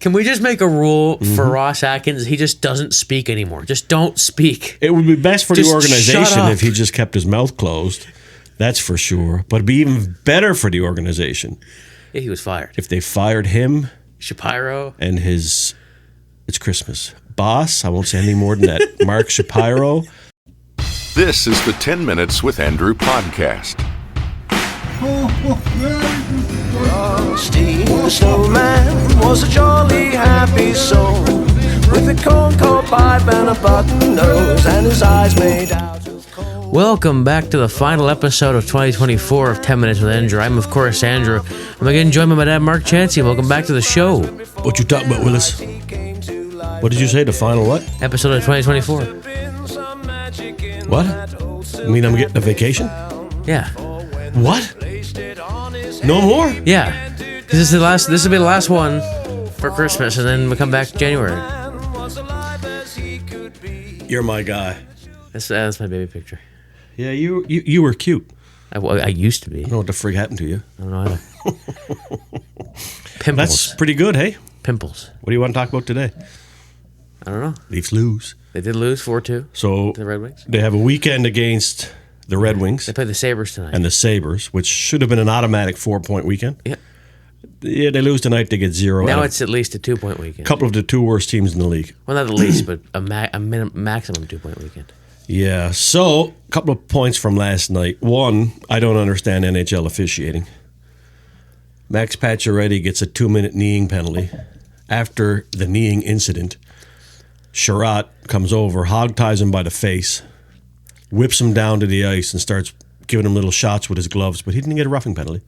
Can we just make a rule for Ross Atkins? He just doesn't speak anymore. Just don't speak. It would be best for Just the organization shut up. if he just kept his mouth closed. That's for sure. But it'd be even better for the organization Yeah, he was fired. if they fired him Shapiro. and his, it's Christmas, boss. I won't say anything more than that. Mark Shapiro. This is the 10 Minutes with Andrew podcast. Steve the snowman was a jolly happy soul with a corn-cob pipe and a button nose and his eyes made out of coal. Welcome back to the final episode of 2024 of 10 Minutes with Andrew. I'm, of course, Andrew. I'm again joined by my dad, Mark Chansey. Welcome back to the show. What you talking about, Willis? What did you say? The final what? Episode of 2024. What? You mean I'm getting a vacation? Yeah. What? No more? Yeah. Because this will be the last one for Christmas, and then we come back January. You're my guy. That's my baby picture. Yeah, you were cute. I used to be. I don't know what the frig happened to you. I don't know either. Pimples. That's pretty good, hey? Pimples. What do you want to talk about today? I don't know. Leafs lose. They did lose 4-2 So to the Red Wings. they have a weekend against the Red Wings They play the Sabres tonight. and the Sabres, which should have been an automatic 4-point weekend. Yeah. Yeah, they lose tonight, they get 0. Now And it's at least a 2-point weekend. a couple of the two worst teams in the league. Well, not the least, but a maximum 2-point weekend. Yeah, so a couple of points from last night. One, I don't understand NHL officiating. Max Pacioretty gets a 2-minute kneeing penalty. After the kneeing incident, Sherratt comes over, hog-ties him by the face, whips him down to the ice, and starts giving him little shots with his gloves, but he didn't get a roughing penalty.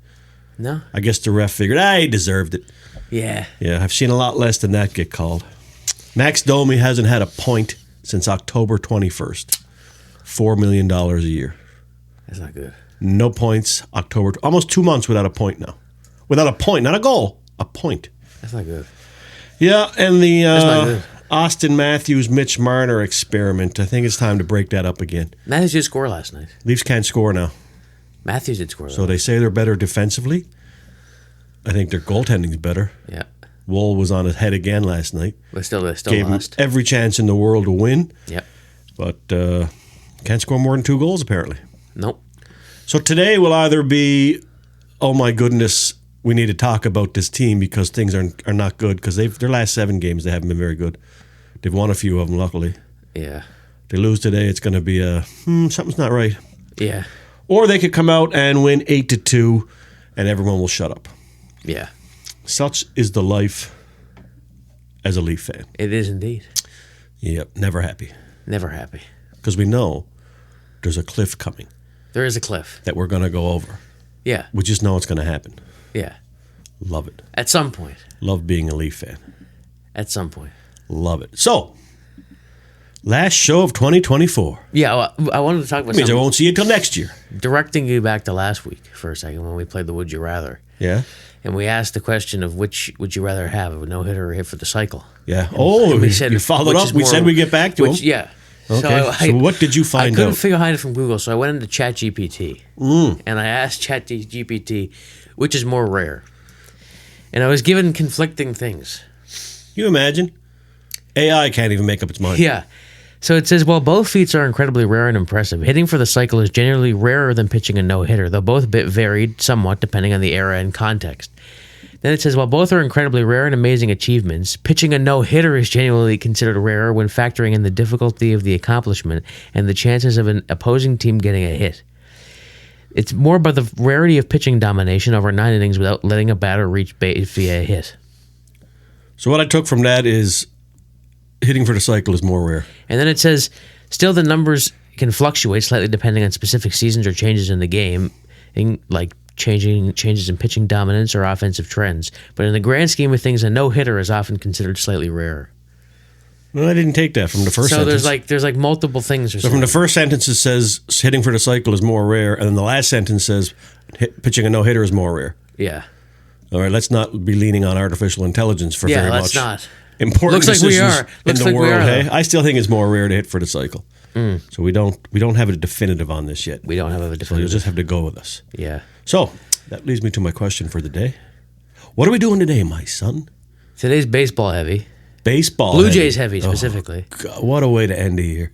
No? I guess the ref figured, he deserved it. Yeah. Yeah, I've seen a lot less than that get called. Max Domi hasn't had a point since October 21st. $4 million a year. That's not good. No points, October, almost 2 months without a point now. Without a point, not a goal, a point. That's not good. Yeah, and the not good. Austin Matthews, Mitch Marner experiment, I think it's time to break that up again. Matthews did score last night. Leafs can't score now. Matthews did score. So they say they're better defensively. I think their goaltending's better. Yeah. Woll was on his head again last night. But still, they Gave him lost. every chance in the world to win, Yep. but can't score more than 2 goals apparently. Nope. So today will either be, oh my goodness, we need to talk about this team because things are not good because their last 7 games they haven't been very good. They've won a few of them, luckily. Yeah. They lose today, it's going to be something's not right. Yeah. Or they could come out and win 8-2, and everyone will shut up. Yeah. Such is the life as a Leaf fan. It is indeed. Yep, never happy. Never happy. Because we know there's a cliff coming There is a cliff. that we're going to go over. Yeah. We just know it's going to happen. Yeah. Love it. At some point. Love being a Leaf fan. At some point. Love it. So, last show of 2024. Yeah, well, I wanted to talk about Means I something. won't see you till next year. Directing you back to last week for a second when we played the Would You Rather. Yeah? And we asked the question of which would you rather have, a no-hitter or hit for the cycle? Yeah. Oh, And we said, you followed which up. is We more- said we'd get back to him. Yeah. Okay. So what did you find I couldn't out? figure out it from Google, so I went into ChatGPT. And I asked ChatGPT, which is more rare? And I was given conflicting things. You imagine? AI can't even make up its mind. Yeah. So it says, while both feats are incredibly rare and impressive, hitting for the cycle is generally rarer than pitching a no-hitter, though both varied somewhat depending on the era and context. Then it says, while both are incredibly rare and amazing achievements, pitching a no-hitter is genuinely considered rarer when factoring in the difficulty of the accomplishment and the chances of an opposing team getting a hit. It's more about the rarity of pitching domination over 9 innings without letting a batter reach base via a hit. So what I took from that is hitting for the cycle is more rare. And then it says, still the numbers can fluctuate slightly depending on specific seasons or changes in the game, like changes in pitching dominance or offensive trends. But in the grand scheme of things, a no-hitter is often considered slightly rarer. Well, I didn't take that from the first sentence. So there's like multiple things. Or So from the first sentence it says hitting for the cycle is more rare, and then the last sentence says pitching a no-hitter is more rare. Yeah. All right, let's not be leaning on artificial intelligence for very let's much. not. Important Looks like we decisions are. in Looks the like we world. are, Hey, though. I still think it's more rare to hit for the cycle. So we don't have a definitive on this yet. We don't have a So you'll definitive. just have to go with us. Yeah. So that leads me to my question for the day. What are we doing today, my son? Today's baseball heavy. Baseball. Blue Jays heavy, specifically. Oh, God, what a way to end the year.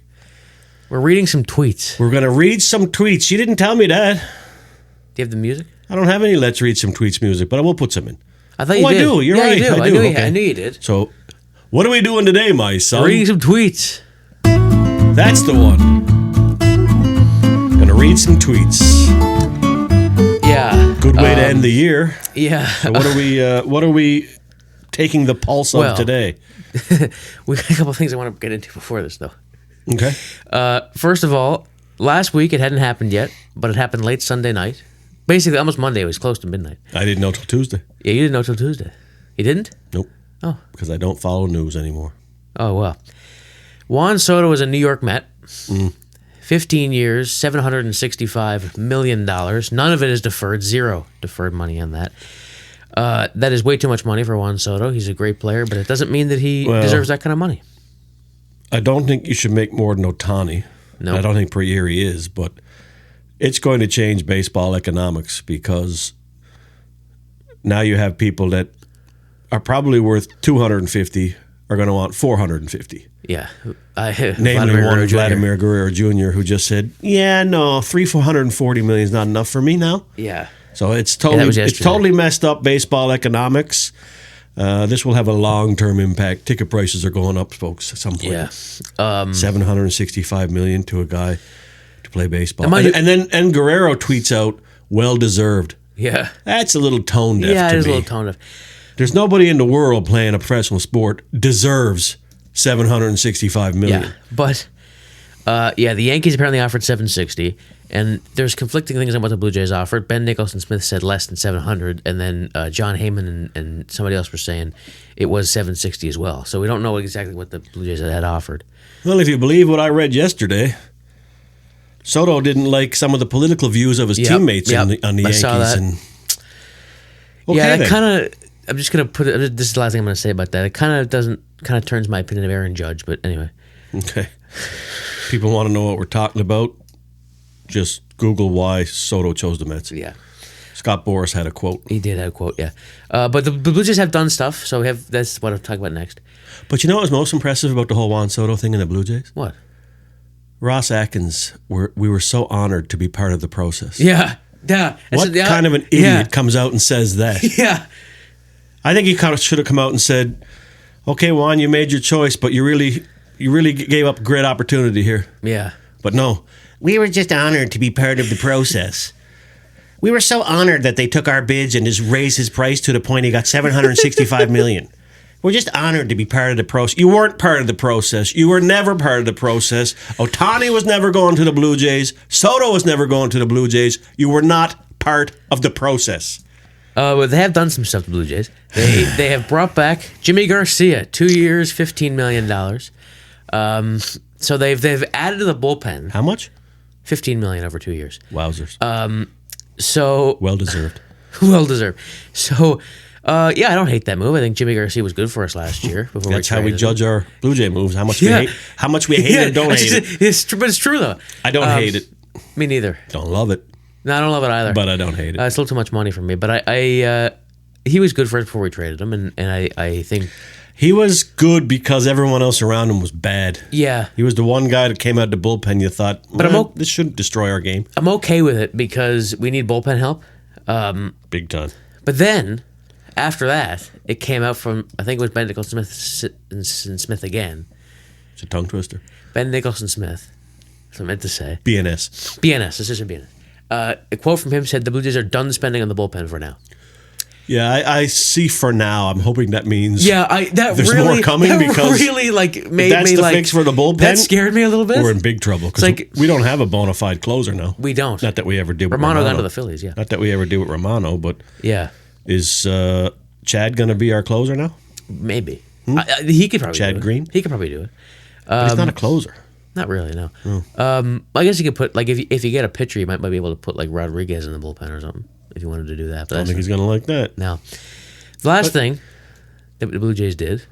We're reading some tweets. We're going to read some tweets. You didn't tell me that. Do you have the music? I don't have any Let's Read Some Tweets music, but I will put some in. I thought you did. I do. You're yeah, right. You do. I do. I knew you did. So, what are we doing today, my son? Reading some tweets. That's the one. Gonna read some tweets. Yeah. Good way to end the year. Yeah. So what are we taking the pulse of today? We got a couple of things I want to get into before this, though. Okay. First of all, last week it hadn't happened yet, but it happened late Sunday night. Basically, almost Monday. It was close to midnight. I didn't know till Tuesday. Yeah, you didn't know till Tuesday. You didn't? Nope. Oh. Because I don't follow news anymore. Oh, well. Juan Soto is a New York Met. 15 years, $765 million. None of it is deferred. Zero deferred money on that. That is way too much money for Juan Soto. He's a great player, but it doesn't mean that he deserves that kind of money. I don't think you should make more than Ohtani. No. I don't think per year he is, but it's going to change baseball economics because now you have people that are probably worth 250 are going to want 450. Yeah. Namely one Vladimir Guerrero Jr. who just said, "Yeah, no, $440 million is not enough for me now." Yeah. So it's totally messed up baseball economics. This will have a long-term impact. Ticket prices are going up, folks, at some point. Yeah. $765 million to a guy to play baseball. And then Guerrero tweets out, "Well-deserved." Yeah. That's a little tone deaf to me. Yeah, it is a little tone deaf. There's nobody in the world playing a professional sport deserves $765 million. Yeah, but the Yankees apparently offered 760, and there's conflicting things on what the Blue Jays offered. Ben Nicholson Smith said less than 700, and then John Heyman and somebody else were saying it was 760 as well. So we don't know exactly what the Blue Jays had offered. Well, if you believe what I read yesterday, Soto didn't like some of the political views of his teammates on the Yankees. Saw that. And that kind of. I'm just gonna put it. This is the last thing I'm gonna say about that. It kind of turns my opinion of Aaron Judge, but anyway. Okay. People want to know what we're talking about. Just Google why Soto chose the Mets. Yeah. Scott Boras had a quote. He did have a quote, yeah. But the Blue Jays have done stuff, so that's what I'll talk about next. But you know what was most impressive about the whole Juan Soto thing in the Blue Jays? What? Ross Atkins. We were so honored to be part of the process. Yeah. Yeah. What kind of an idiot comes out and says that? Yeah. I think he kind of should have come out and said, "Okay, Juan, you made your choice, but you really gave up a great opportunity here." Yeah. But no. We were just honored to be part of the process. We were so honored that they took our bids and just raised his price to the point he got $765 million. We're just honored to be part of the process. You weren't part of the process. You were never part of the process. Ohtani was never going to the Blue Jays. Soto was never going to the Blue Jays. You were not part of the process. Well, they have done some stuff, the Blue Jays. They have brought back Jimmy Garcia, 2 years, $15 million. So they've added to the bullpen. How much? $15 million over 2 years. Wowzers. So well deserved. Well deserved. So I don't hate that move. I think Jimmy Garcia was good for us last year. That's how we judge our Blue Jay moves. How much we hate it and don't hate it. But it's true though. I don't hate it. Me neither. Don't love it. No, I don't love it either. But I don't hate it. It's a little too much money for me. But he was good for us before we traded him, and I think he was good because everyone else around him was bad. Yeah, he was the one guy that came out the bullpen. You thought, but this shouldn't destroy our game. I'm okay with it because we need bullpen help. Big time. But then after that, it came out from I think it was Ben Nicholson Smith again. It's a tongue twister. Ben Nicholson Smith. That's what I meant to say. BNS. Assistant BNS. A quote from him said the Blue Jays are done spending on the bullpen for now. Yeah, I see for now. I'm hoping that means there's more coming because really made that's me the fix for the bullpen. That scared me a little bit. We're in big trouble because we don't have a bona fide closer now. We don't. Not that we ever did with Romano got to the Phillies, yeah. Not that we ever did with Romano, but yeah. Is Chad going to be our closer now? Maybe. He could probably Chad do it. Green? He could probably do it. But he's not a closer. Not really, no. I guess you could put if you get a pitcher, you might be able to put Rodriguez in the bullpen or something if you wanted to do that. But I don't think he's going to like that. No. The last thing that the Blue Jays did,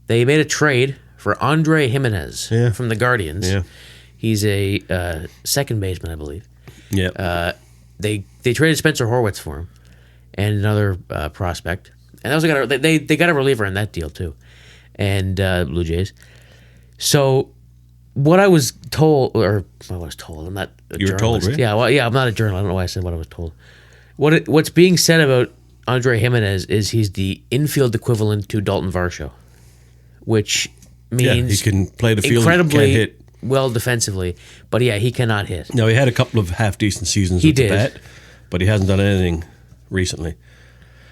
they made a trade for Andre Jimenez from the Guardians. Yeah. He's a second baseman, I believe. Yeah. They traded Spencer Horwitz for him and another prospect, And they also they got a reliever in that deal too, and Blue Jays. So what I was told, or what I was told, I'm not a You were told, journalist. right? Yeah, well, yeah, I'm not a journalist. I don't know why I said what I was told. What's being said about Andre Jimenez is he's the infield equivalent to Dalton Varsho, which means he can play the field, incredibly can't hit. well defensively, but yeah, he cannot hit. No, he had a couple of half-decent seasons He with did. the bat, but he hasn't done anything recently.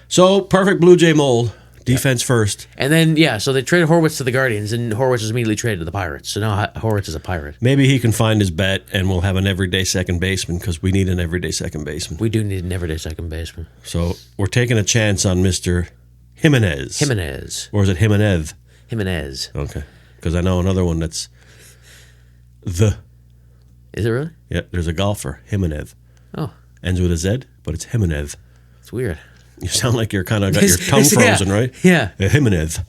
So, perfect Blue Jay mold. Defense first. And then, yeah, so they traded Horwitz to the Guardians, and Horwitz was immediately traded to the Pirates. So now Horwitz is a Pirate. Maybe he can find his bat, and we'll have an everyday second baseman because we need an everyday second baseman. We do need an everyday second baseman. So, we're taking a chance on Mr. Jimenez. Jimenez. Or is it Jimenez? Jimenez. Okay. Because I know another one that's the. Is it really? Yeah, there's a golfer, Jimenez. Oh, Ends with a Z, but it's Jimenez. it's weird. You sound like you're kind of got your tongue frozen, right? Yeah. Jimenez.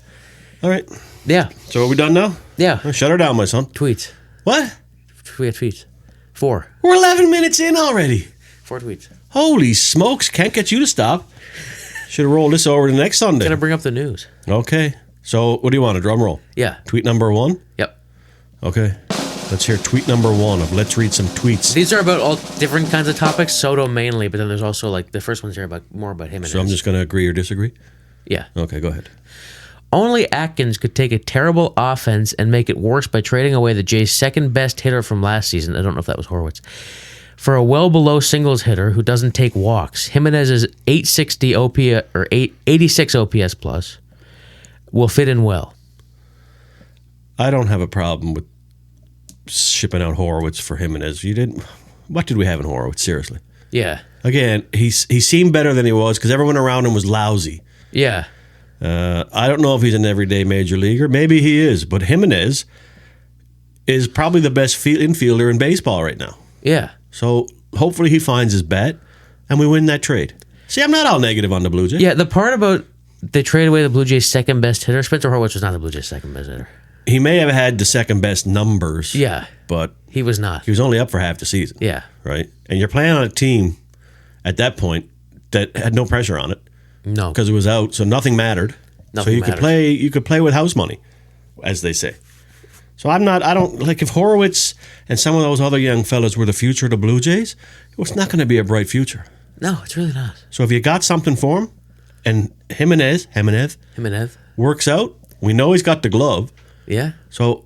All right. Yeah. So are we done now? Yeah. Well, shut her down, my son. Tweets. What? We had tweets. 4. We're 11 minutes in already. 4 tweets. Holy smokes. Can't get you to stop. Should have rolled this over to next Sunday. Gonna bring up the news. Okay. So what do you want? A drum roll? Yeah. Tweet number 1? Yep. Okay. Let's hear tweet number 1 of Let's Read Some Tweets. These are about all different kinds of topics. Soto mainly, but then there's also like the first ones here about more about him. So I'm just going to agree or disagree? Yeah. Okay, go ahead. Only Atkins could take a terrible offense and make it worse by trading away the Jays' second best hitter from last season. I don't know if that was Horwitz. For a well below singles hitter who doesn't take walks. Jimenez's 860 OPS or 86 OPS plus will fit in well. I don't have a problem with shipping out Horowitz for Jimenez. You didn't. What did we have in Horowitz? Seriously. Yeah. Again, he seemed better than he was because everyone around him was lousy. Yeah. I don't know if he's an everyday major leaguer. Maybe he is, but Jimenez is probably the best infielder in baseball right now. Yeah. So hopefully he finds his bat, and we win that trade. See, I'm not all negative on the Blue Jays. Yeah, the part about they trade away the Blue Jays' second best hitter, Spencer Horwitz was not the Blue Jays' second best hitter. He may have had the second best numbers. Yeah. But He was not. he was only up for half the season. Yeah. Right? And you're playing on a team at that point that had no pressure on it No. because it was out, so nothing mattered. Nothing so you matters. could play with house money, as they say. So I don't like if Horowitz and some of those other young fellas were the future of the Blue Jays, it's not going to be a bright future. No, it's really not. So if you got something for him and Jimenez works out, we know he's got the glove. Yeah. So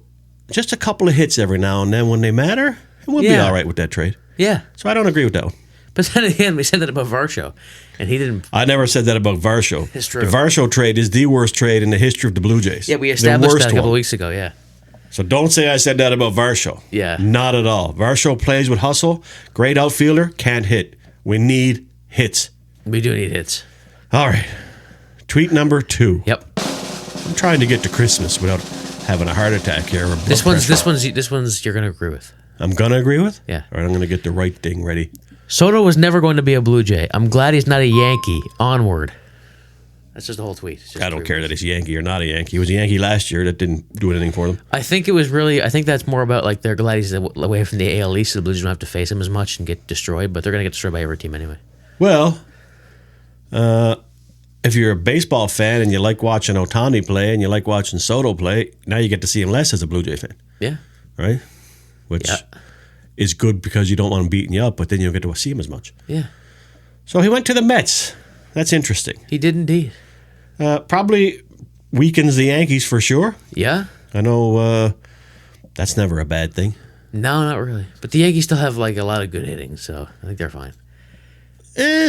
just a couple of hits every now and then when they matter, and we'll be Yeah. all right with that trade. Yeah. So I don't agree with that one. But then again, we said that about Varsho, and he didn't. I never said that about Varsho. It's true. The Varsho trade is the worst trade in the history of the Blue Jays. Yeah, we The established worst that a couple one. weeks ago. Yeah. So don't say I said that about Varsho. Yeah. Not at all. Varsho plays with hustle. Great outfielder. Can't hit. We need hits. We do need hits. All right. Tweet number 2. Yep. I'm trying to get to Christmas without having a heart attack here. Or This blood one's pressure. this one's you're gonna agree with. I'm going to agree with? Yeah. All right, I'm going to get the right thing ready. Soto was never going to be a Blue Jay. I'm glad he's not a Yankee. Onward. That's just the whole tweet. It's just I don't three care words. that he's a Yankee or not a Yankee. He was a Yankee last year. That didn't do anything for them. I think it was really. I think that's more about like they're glad he's away from the AL East, so the Blue Jays don't have to face him as much and get destroyed. But they're gonna get destroyed by every team anyway. Well, if you're a baseball fan and you like watching Ohtani play and you like watching Soto play, now you get to see him less as a Blue Jay fan, Yeah. right? Which Yeah. is good because you don't want him beating you up, but then you don't get to see him as much. Yeah. So he went to the Mets. That's interesting. He did indeed. Probably weakens the Yankees for sure. Yeah. I know that's never a bad thing. No, not really. But the Yankees still have like a lot of good hitting, so I think they're fine.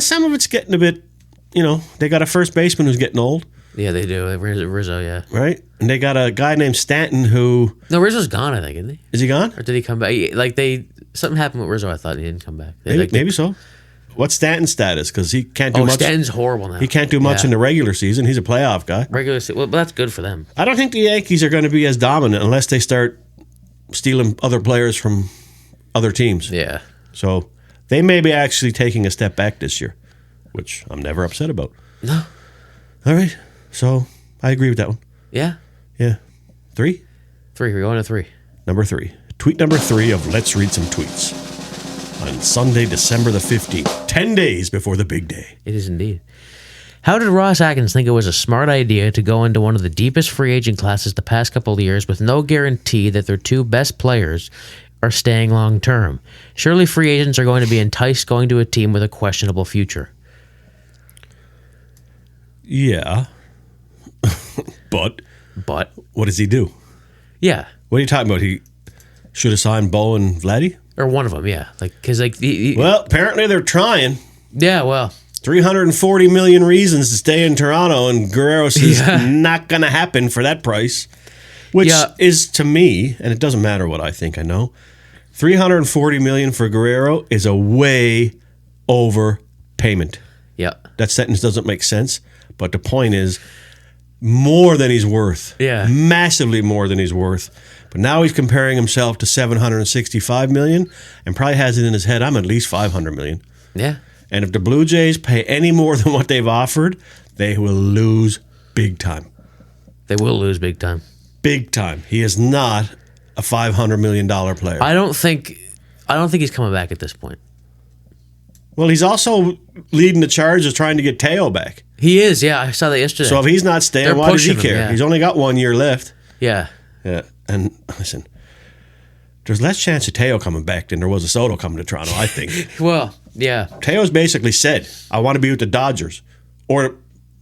Some of it's getting a bit, they got a first baseman who's getting old, Yeah, they do. Rizzo, yeah. right? And they got a guy named Stanton who, No, Rizzo's gone, I think, isn't he? is he gone? Or did he come back? Like something happened with Rizzo. I thought he didn't come back. Maybe so. What's Stanton's status? Because he can't do Oh, much. Stanton's horrible now. He can't do much Yeah. in the regular season. He's a playoff guy. Well, that's good for them. I don't think the Yankees are going to be as dominant unless they start stealing other players from other teams. Yeah. So they may be actually taking a step back this year, which I'm never upset about. No. All right. So I agree with that one. Yeah. Yeah. 3? 3. We're going to 3. Number 3. Tweet number 3 of Let's Read Some Tweets. On Sunday, December the 15th, 10 days before the big day. It is indeed. How did Ross Atkins think it was a smart idea to go into one of the deepest free agent classes the past couple of years with no guarantee that their two best players are staying long term? Surely free agents are going to be enticed going to a team with a questionable future. Yeah. But what does he do? Yeah. What are you talking about? He should have signed Bo and Vladdy? Or one of them, yeah. Because Well, apparently they're trying. yeah, well, 340 million reasons to stay in Toronto, and Guerrero says not going to happen for that price, which is, to me, and it doesn't matter what I think, I know, 340 million for Guerrero is a way over payment. yeah. That sentence doesn't make sense, but the point is more than he's worth. Yeah. Massively more than he's worth. But now he's comparing himself to 765 million and probably has it in his head, I'm at least 500 million. Yeah. And if the Blue Jays pay any more than what they've offered, they will lose big time. They will lose big time. Big time. He is not a $500 million player. I don't think he's coming back at this point. Well, he's also leading the charge of trying to get Teo back. He is, yeah. I saw that yesterday. So if he's not staying, They're why does he pushing him, care? yeah. He's only got 1 year left. Yeah. Yeah. And listen, there's less chance of Teo coming back than there was of Soto coming to Toronto, I think. Well, yeah. Teo's basically said, I want to be with the Dodgers or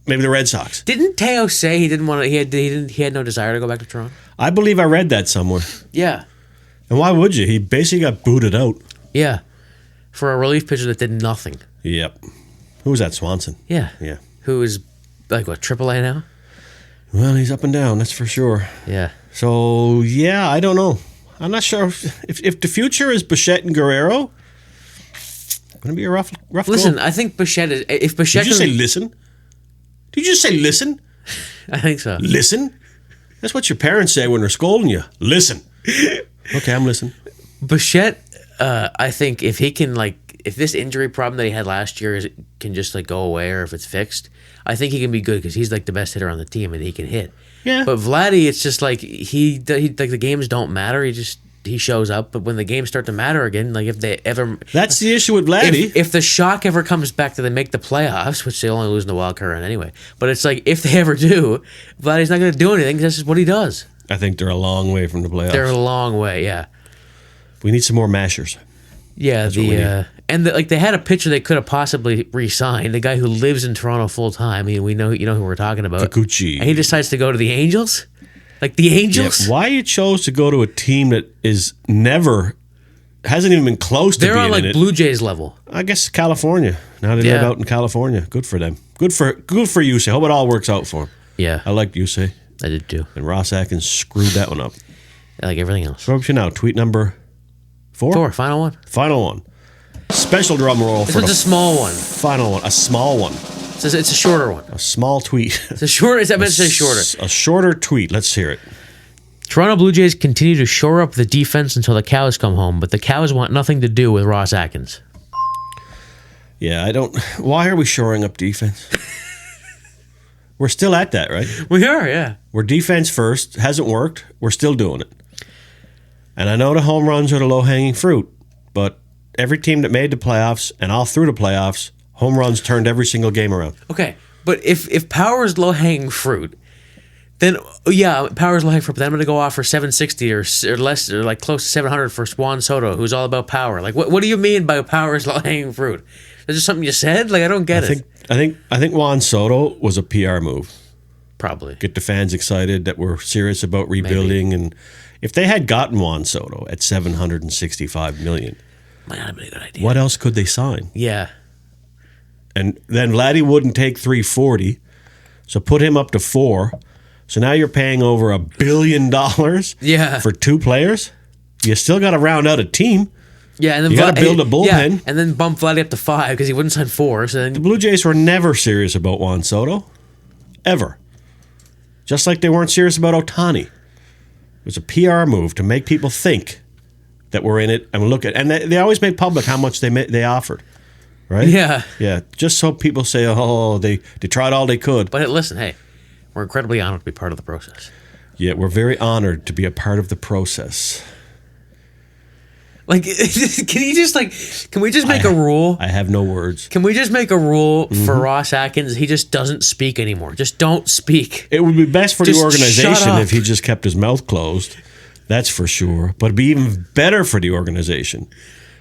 maybe the Red Sox. Didn't Teo say he didn't want to? He had no desire to go back to Toronto. I believe I read that somewhere. Yeah. And why would you? He basically got booted out. Yeah. For a relief pitcher that did nothing. Yep. Who was that, Swanson? Yeah. Yeah. Who is like what, AAA now? Well, he's up and down, that's for sure. Yeah. So, yeah, I don't know. I'm not sure if the future is Bichette and Guerrero. Going to be a rough Listen, go. I think Bichette is. If Bichette, Did you say listen? Did you just say listen? I think so. Listen? That's what your parents say when they're scolding you. Listen. Okay, I'm listening. Bichette, I think if he can if this injury problem that he had last year can just go away, or if it's fixed, I think he can be good because he's the best hitter on the team and he can hit. Yeah. But Vladdy, it's just he the games don't matter. He shows up, but when the games start to matter again, if they ever, That's the issue with Vladdy. if the shock ever comes back to they make the playoffs, which they only lose in the wild card round anyway. But it's if they ever do, Vladdy's not going to do anything. That's just what he does. I think they're a long way from the playoffs. They're a long way, yeah. We need some more mashers. Yeah, they had a pitcher they could have possibly re-signed, the guy who lives in Toronto full time. I mean, you know who we're talking about. Kikuchi. And he decides to go to the Angels? The Angels? Yeah, why you chose to go to a team that hasn't even been close to They're being on in it. Blue Jays level. I guess California. Now they live out in California. Good for them. Good for Yusei. Hope it all works out for him. Yeah, I like Yusei. I did too. And Ross Atkins screwed that one up. Like everything else. So up to now, tweet number 4? 4, final one. Final one. Special drum roll This for one's the a small one. final one. A small one. It's a shorter one. A small tweet. It's a short. I meant to say shorter. A shorter tweet. Let's hear it. Toronto Blue Jays continue to shore up the defense until the cows come home, but the cows want nothing to do with Ross Atkins. Yeah, I don't. Why are we shoring up defense? We're still at that, right? We are, yeah. We're defense first. Hasn't worked. We're still doing it. And I know the home runs are the low-hanging fruit, but every team that made the playoffs and all through the playoffs, home runs turned every single game around. Okay, but if power is low-hanging fruit, then, yeah, power is low-hanging fruit, but then I'm going to go off for 760 or less, or close to 700 for Juan Soto, who's all about power. What do you mean by power is low-hanging fruit? Is this something you said? I don't get it. I think Juan Soto was a PR move. Probably. Get the fans excited that we're serious about rebuilding. Maybe. And if they had gotten Juan Soto at $765 million, Might not have been a good idea. what else could they sign? Yeah. And then Vladdy wouldn't take 340, so put him up to 4. So now you're paying over $1 billion for 2 players. You still got to round out a team. Yeah, and then You got to build a bullpen. Yeah, and then bump Vladdy up to 5 because he wouldn't sign 4. So The then, Blue Jays were never serious about Juan Soto, ever. Just like they weren't serious about Ohtani. It was a PR move to make people think that we're in it and look at. And they always make public how much they offered, right? Yeah. Yeah, just so people say, oh, they tried all they could. but listen, hey, we're incredibly honored to be part of the process. Yeah, we're very honored to be a part of the process. Like, can you just like? Can we just make a rule? I have no words. Can we just make a rule for Ross Atkins? He just doesn't speak anymore. Just don't speak. It would be best for Just the organization shut up. if he just kept his mouth closed. That's for sure. But it'd be even better for the organization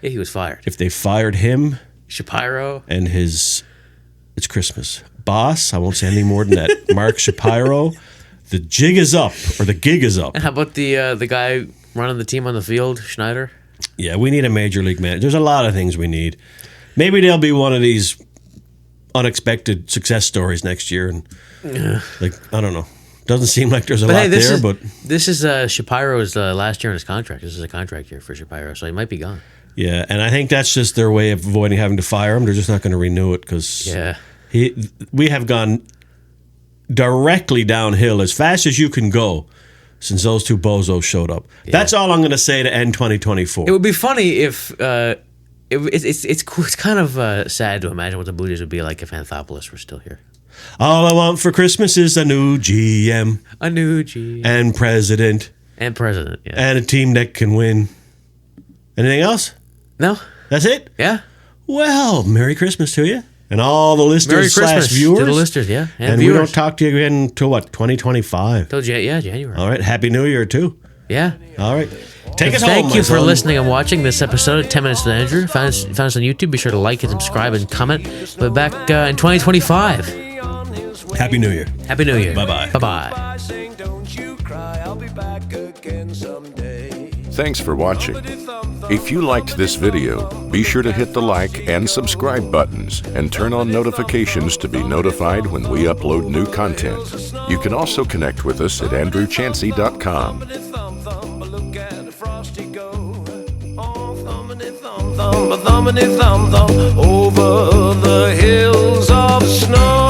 Yeah, he was fired. if they fired him Shapiro. and his, it's Christmas, boss. I won't say anything more than that. Mark Shapiro. The jig is up, or the gig is up. And how about the guy running the team on the field, Schneider? Yeah, we need a major league manager. There's a lot of things we need. Maybe there'll be one of these unexpected success stories next year. And like, I don't know. Doesn't seem like there's a lot there, but this is Shapiro's last year in his contract. This is a contract year for Shapiro, so he might be gone. yeah, and I think that's just their way of avoiding having to fire him. They're just not going to renew it because we have gone directly downhill as fast as you can go since those two bozos showed up. Yeah. That's all I'm going to say to end 2024. It would be funny if it's kind of sad to imagine what the Blue Jays would be like if Anthopoulos were still here. All I want for Christmas is a new GM. A new GM. And president. And president, yeah. And a team that can win. Anything else? No. That's it? Yeah. Well, Merry Christmas to you. And all the listeners Merry Christmas / viewers. to the listeners, yeah. And viewers. we don't talk to you again until what, 2025? Till January. All right. Happy New Year, too. Yeah. All right. Take us home, Thank you my for son. listening and watching this episode of 10 Minutes with Andrew. Found us on YouTube. Be sure to like and subscribe and comment. We'll be back in 2025. Happy New Year. Happy New Year. Bye-bye. Bye-bye. Don't you cry, I'll be back again someday. Thanks for watching. If you liked this video, be sure to hit the like and subscribe buttons and turn on notifications to be notified when we upload new content. You can also connect with us at andrewchansey.com. Look at the frosty go. Oh, thumpity thump, over the hills of snow.